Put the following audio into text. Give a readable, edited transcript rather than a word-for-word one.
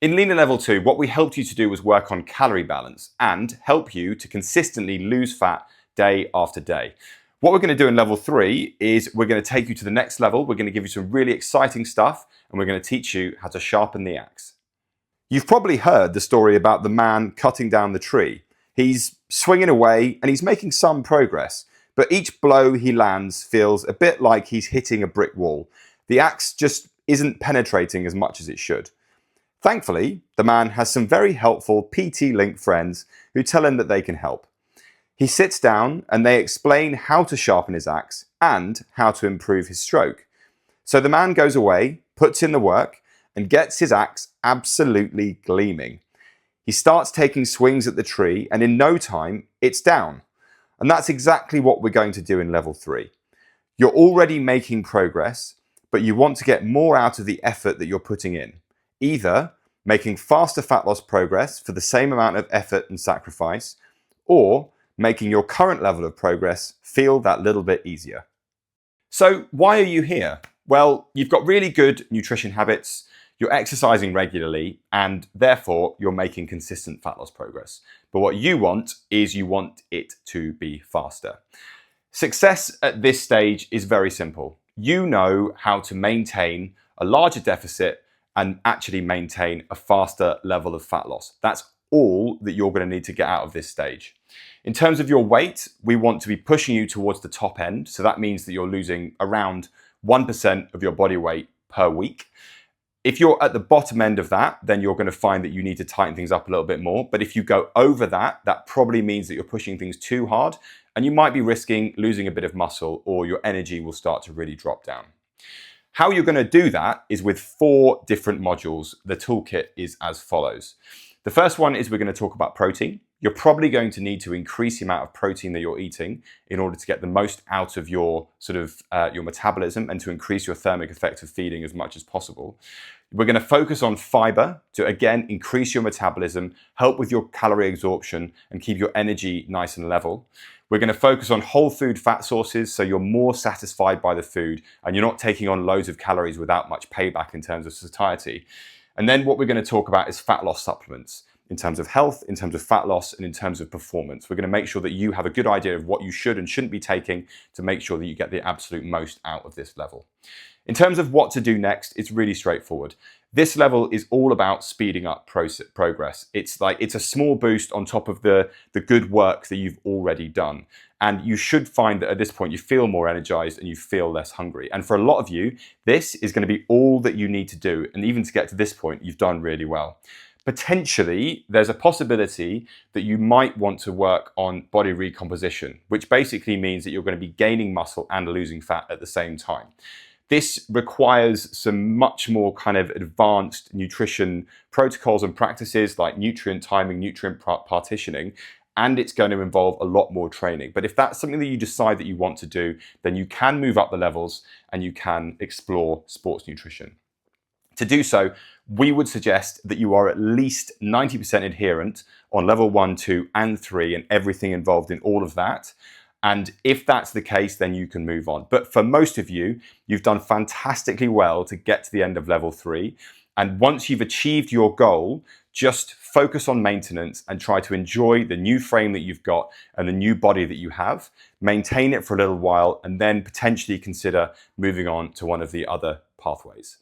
In Leaner Level 2, what we helped you to do was work on calorie balance and help you to consistently lose fat day after day. What we're going to do in Level 3 is we're going to take you to the next level. We're going to give you some really exciting stuff and we're going to teach you how to sharpen the axe. You've probably heard the story about the man cutting down the tree. He's swinging away and he's making some progress, but each blow he lands feels a bit like he's hitting a brick wall. The axe just isn't penetrating as much as it should. Thankfully, the man has some very helpful PT Link friends who tell him that they can help. He sits down and they explain how to sharpen his axe and how to improve his stroke. So the man goes away, puts in the work, and gets his axe absolutely gleaming. He starts taking swings at the tree, and in no time, it's down. And that's exactly what we're going to do in Level 3. You're already making progress, but you want to get more out of the effort that you're putting in. Either making faster fat loss progress for the same amount of effort and sacrifice, or making your current level of progress feel that little bit easier. So why are you here? Well, you've got really good nutrition habits, you're exercising regularly, and therefore you're making consistent fat loss progress. But what you want is you want it to be faster. Success at this stage is very simple. You know how to maintain a larger deficit and actually maintain a faster level of fat loss. That's all that you're going to need to get out of this stage. In terms of your weight, we want to be pushing you towards the top end. So that means that you're losing around 1% of your body weight per week. If you're at the bottom end of that, then you're going to find that you need to tighten things up a little bit more. But if you go over that, that probably means that you're pushing things too hard and you might be risking losing a bit of muscle or your energy will start to really drop down. How you're going to do that is with 4 different modules. The toolkit is as follows. The first one is we're going to talk about protein. You're probably going to need to increase the amount of protein that you're eating in order to get the most out of your your metabolism and to increase your thermic effect of feeding as much as possible. We're going to focus on fiber to again increase your metabolism, help with your calorie absorption and keep your energy nice and level. We're going to focus on whole food fat sources so you're more satisfied by the food and you're not taking on loads of calories without much payback in terms of satiety. And then what we're going to talk about is fat loss supplements in terms of health, in terms of fat loss, and in terms of performance. We're going to make sure that you have a good idea of what you should and shouldn't be taking to make sure that you get the absolute most out of this level. In terms of what to do next, it's really straightforward. This level is all about speeding up progress. It's a small boost on top of the good work that you've already done. And you should find that at this point you feel more energized and you feel less hungry. And for a lot of you, this is going to be all that you need to do. And even to get to this point, you've done really well. Potentially, there's a possibility that you might want to work on body recomposition, which basically means that you're going to be gaining muscle and losing fat at the same time. This requires some much more kind of advanced nutrition protocols and practices like nutrient timing, nutrient partitioning, and it's going to involve a lot more training. But if that's something that you decide that you want to do, then you can move up the levels and you can explore sports nutrition. To do so, we would suggest that you are at least 90% adherent on level 1, 2, and 3 and everything involved in all of that. And if that's the case, then you can move on. But for most of you, you've done fantastically well to get to the end of level 3. And once you've achieved your goal, just focus on maintenance and try to enjoy the new frame that you've got and the new body that you have. Maintain it for a little while and then potentially consider moving on to one of the other pathways.